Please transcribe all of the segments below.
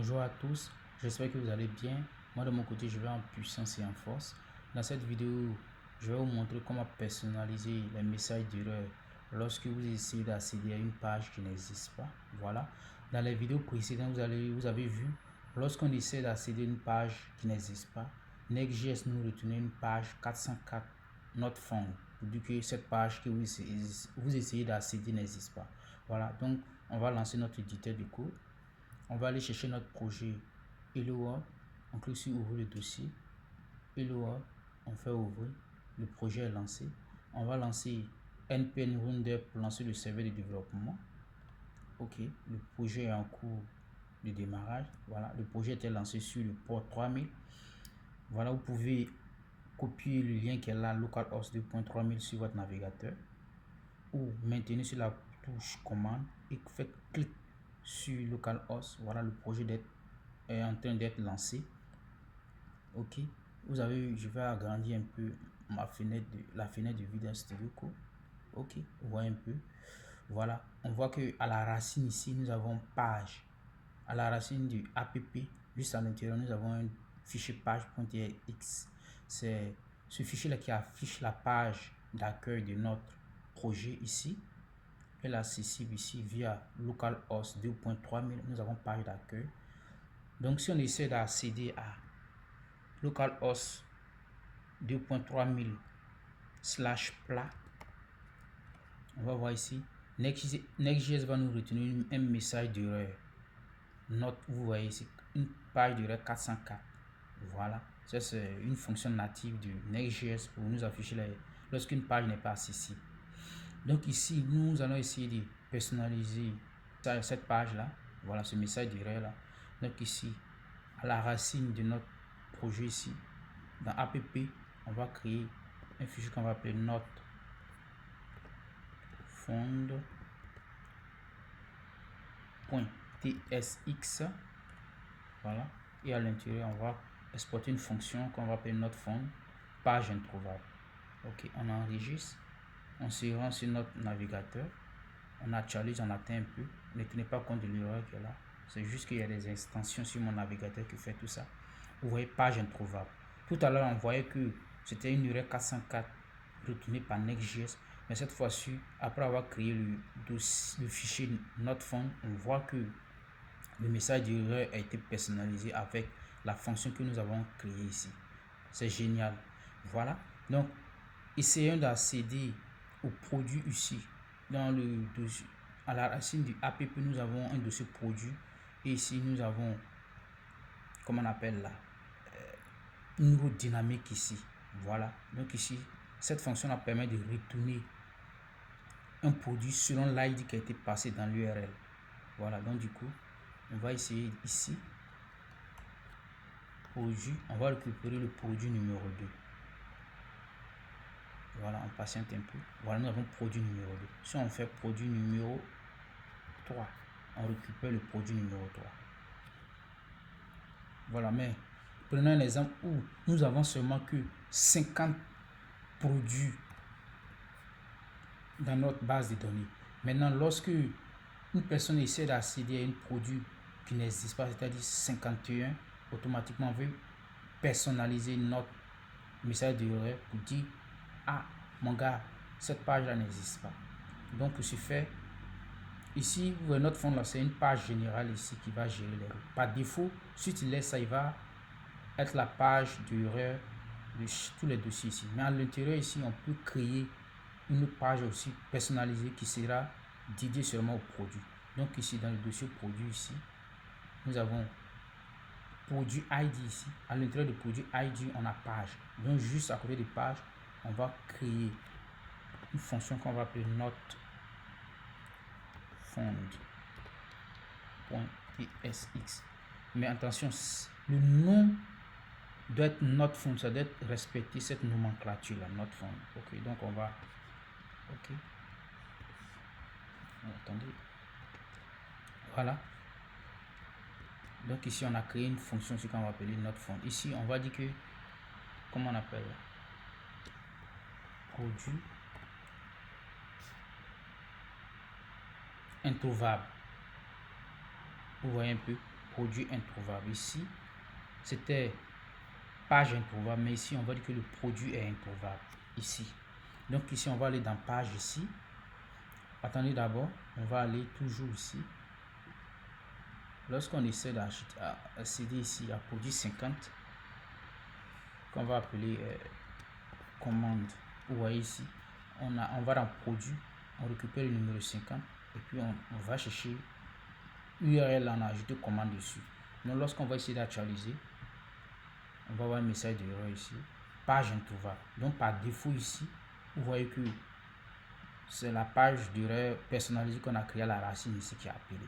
Bonjour à tous, j'espère que vous allez bien. Moi de mon côté, je vais en puissance et en force. Dans cette vidéo, je vais vous montrer comment personnaliser les messages d'erreur lorsque vous essayez d'accéder à une page qui n'existe pas. Voilà. Dans les vidéos précédentes, vous avez vu, lorsqu'on essaie d'accéder à une page qui n'existe pas, Next.js nous retenait une page 404 not found. Du que cette page que vous essayez d'accéder n'existe pas. Voilà, donc on va lancer notre éditeur de code. On va aller chercher notre projet Hello World. On clique sur ouvrir le dossier. Hello World, on fait ouvrir. Le projet est lancé. On va lancer npm run pour lancer le serveur de développement. Ok, le projet est en cours de démarrage. Voilà, le projet était lancé sur le port 3000. Voilà, vous pouvez copier le lien qui est là, localhost 2.3000 sur votre navigateur, ou maintenir sur la touche commande et faites clic sur localhost. Voilà, le projet est en train d'être lancé. Ok, vous avez, je vais agrandir un peu ma fenêtre la fenêtre de Visual Studio Code. Ok, vous voyez un peu. Voilà, on voit que à la racine ici nous avons page. À la racine du app, juste à l'intérieur, nous avons un fichier page.txt. C'est ce fichier là qui affiche la page d'accueil de notre projet ici. Elle est accessible ici via localhost 2.3000. Nous avons page d'accueil. Donc si on essaie d'accéder à localhost 2.3000 /plat, on va voir ici Next.js va nous retenir un message d'erreur. Vous voyez ici une page d'erreur 404. Voilà, ça c'est une fonction native du Next.js pour nous afficher lorsqu'une page n'est pas accessible. Donc ici nous allons essayer de personnaliser cette page là. Voilà ce message d'erreur là. Donc ici à la racine de notre projet ici, dans app, on va créer un fichier qu'on va appeler not found.tsx. Voilà, et à l'intérieur on va exporter une fonction qu'on va appeler not found page introuvable. Ok, on enregistre, on se rend sur notre navigateur, on actualise, on atteint un peu. Ne tenez pas compte de l'erreur qui est là, c'est juste qu'il y a des extensions sur mon navigateur qui fait tout ça. Vous voyez page introuvable. Tout à l'heure on voyait que c'était une erreur 404 retournée par Next.js, mais cette fois-ci, après avoir créé le fichier not found, on voit que le message d'erreur a été personnalisé avec la fonction que nous avons créée ici. C'est génial. Voilà, donc essayons d'accéder au produit ici. Dans le dossier, à la racine du app, nous avons un dossier produit, et ici nous avons, comment on appelle là, une route dynamique ici. Voilà, donc ici cette fonction là permet de retourner un produit selon l'ID qui a été passé dans l'URL. Voilà, donc du coup on va essayer ici produit, on va récupérer le produit numéro 2. Voilà, on patiente un peu. Voilà, nous avons produit numéro 2. Si on fait produit numéro 3, on récupère le produit numéro 3. Voilà, mais prenons un exemple où nous avons seulement que 50 produits dans notre base de données. Maintenant, lorsque une personne essaie d'accéder à un produit qui n'existe pas, c'est-à-dire 51, automatiquement on veut personnaliser notre message d'erreur pour dire: ah mon gars, cette page là n'existe pas. Donc pour ce faire, ici vous voyez notre fond là, c'est une page générale ici qui va gérer les routes. Par défaut, si tu laisses ça, il va être la page d'erreur de tous les dossiers ici. Mais à l'intérieur ici, on peut créer une page aussi personnalisée qui sera dédiée seulement au produit. Donc ici dans le dossier produit ici, nous avons produit ID ici. À l'intérieur du produit ID, on a page. Donc juste à côté de page, on va créer une fonction qu'on va appeler not found.tsx. Mais attention, le nom doit être not found, ça doit être respecter cette nomenclature là, not found. Ok, donc on va, ok, attendez, voilà. Donc ici on a créé une fonction qu'on va appeler not found. Ici on va dire que, comment on appelle, produit introuvable. Vous voyez un peu, produit introuvable. Ici, c'était page introuvable, mais ici, on va dire que le produit est introuvable. Ici. Donc ici, on va aller dans page ici. Attendez d'abord, on va aller toujours ici. Lorsqu'on essaie d'accéder ici à produit 50, qu'on va appeler commande, vous voyez ici, on va dans produit, on récupère le numéro 50 et puis on va chercher URL, on a ajouté commande dessus. Donc lorsqu'on va essayer d'actualiser, on va avoir un message d'erreur ici, page introuvable. Donc par défaut ici, vous voyez que c'est la page d'erreur personnalisée qu'on a créée à la racine ici qui est appelée.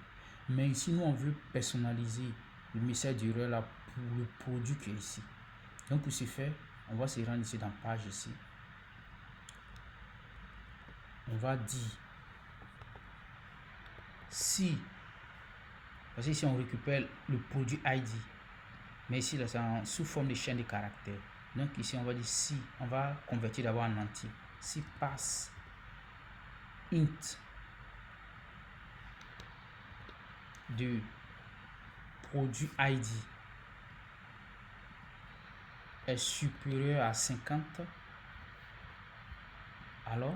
Mais ici, nous, on veut personnaliser le message d'erreur là pour le produit qui est ici. Donc, pour ce faire, on va se rendre ici dans page ici. On va dire si, parce que ici, on récupère le produit ID. Mais ici, là, c'est sous forme de chaîne de caractères. Donc, ici, on va dire si, on va convertir d'abord en entier. Si passe int de produit ID est supérieur à 50, alors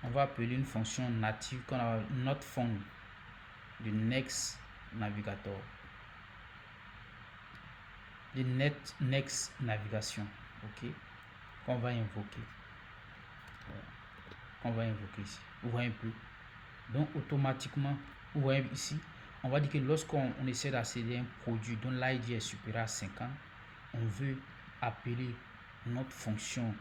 on va appeler une fonction native qu'on a not found du next navigator, du next navigation, ok, qu'on va invoquer. On va invoquer ici. Vous voyez un peu. Donc automatiquement, vous voyez ici, on va dire que lorsqu'on essaie d'accéder à un produit dont l'ID est supérieur à 50, on veut appeler notre fonction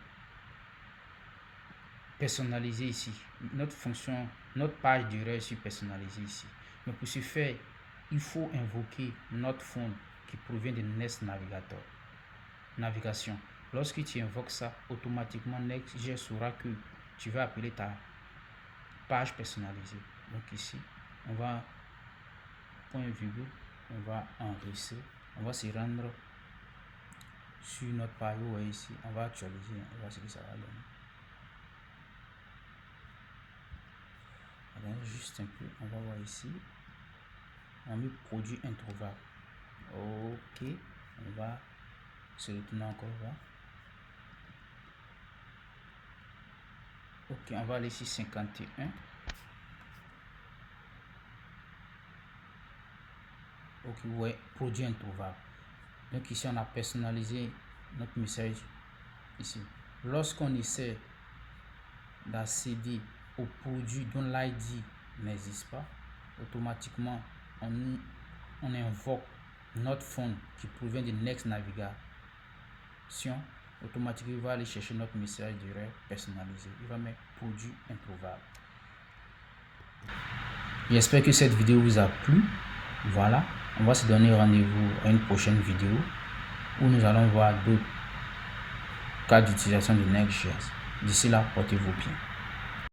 personnalisée ici. Notre page d'erreur est personnalisée ici. Mais pour ce faire, il faut invoquer notre fond qui provient de Next Navigator. Navigation. Lorsque tu invoques ça, automatiquement Next.js saura que tu vas appeler ta page personnalisée. Donc ici, on va point virgule, on va enregistrer, on va se rendre sur notre page. Vous voyez ici, on va actualiser, on va voir ce que ça va donner. Alors, juste un peu, on va voir ici, on a mis produit introuvable. Ok, on va se retourner encore là. Ok, on va aller sur 51. Ok, ouais, produit introuvable. Donc ici, on a personnalisé notre message ici. Lorsqu'on essaie d'accéder au produit dont l'ID n'existe pas, automatiquement, on invoque notre fond qui provient de Next Navigation. Automatiquement, il va aller chercher notre message d'erreur personnalisé. Il va mettre produit introuvable. J'espère que cette vidéo vous a plu. Voilà, on va se donner rendez-vous à une prochaine vidéo où nous allons voir d'autres cas d'utilisation de Next.js. D'ici là, portez-vous bien.